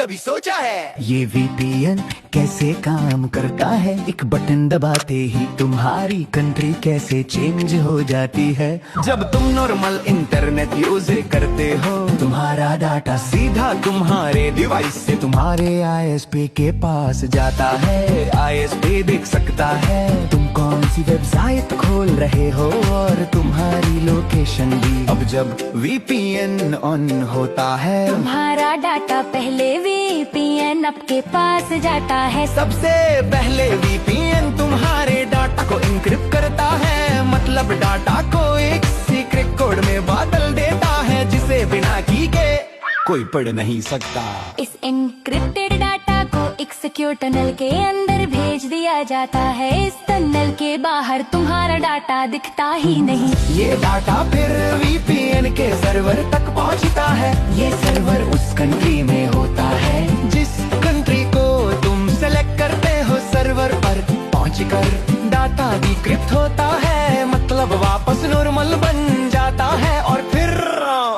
कभी सोचा है? ये VPN कैसे काम करता है? एक बटन दबाते ही तुम्हारी कंट्री कैसे चेंज हो जाती है। जब तुम नॉर्मल इंटरनेट यूज करते हो, तुम्हारा डाटा सीधा तुम्हारे डिवाइस से तुम्हारे ISP के पास जाता है। ISP देख सकता है तुम कौन सी वेबसाइट खोल रहे हो और तुम्हारी लोकेशन भी। अब जब VPN ऑन होता है, तुम्हारा डाटा पहले VPN आपके पास जाता है। सबसे पहले VPN तुम्हारे डाटा को इनक्रिप्ट करता है, मतलब डाटा को एक सीक्रेट कोड में बदल देता है जिसे बिना की के कोई पढ़ नहीं सकता। इस एन्क्रिप्टेड डाटा को एक सिक्योर टनल के अंदर भेज दिया जाता है। इस टनल के बाहर तुम्हारा डाटा दिखता ही नहीं। ये डाटा फिर VPN के सर्वर तक पहुंचता है। ये सर्वर उस कंट्री में होता है जिस कंट्री को तुम सेलेक्ट करते हो। सर्वर पर पहुंचकर डाटा डिक्रिप्ट होता है, मतलब वापस नॉर्मल बन जाता है और फिर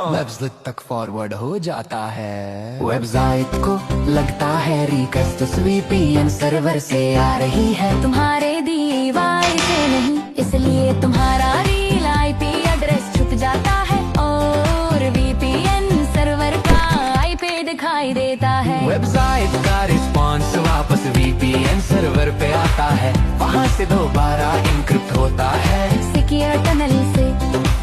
वेबसाइट तक फॉरवर्ड हो जाता है। वेबसाइट को लगता है रिक्वेस्ट VPN सर्वर से आ रही है, तुम्हारे डिवाइस से नहीं, इसलिए तुम्हारा रियल IP एड्रेस छुप जाता है और VPN सर्वर का IP दिखाई देता है। वेबसाइट का रिस्पॉन्स वापस VPN सर्वर पे आता है, वहाँ से दोबारा इनक्रिप्ट होता है, सिक्योर टनल से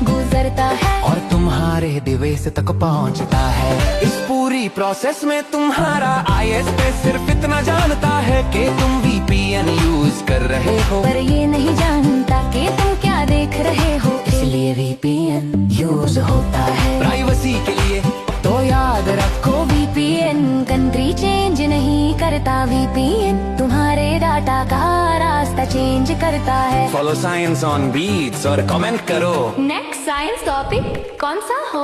गुजरता है और तुम्हारे डिवाइस तक पहुंचता है। इस पूरी प्रोसेस में तुम्हारा ISP सिर्फ इतना जानता है कि तुम VPN यूज कर रहे हो, पर ये नहीं जानता कि तुम क्या देख रहे हो। इसलिए VPN यूज होता है प्राइवेसी के लिए। तो याद रखो VPN कंट्री चेंज नहीं करता, VPN तुम्हारे डाटा का रास्ता चेंज करता है। फॉलो साइंस ऑन बीट्स और कमेंट करो नेक्स्ट साइंस टॉपिक कौन सा हो।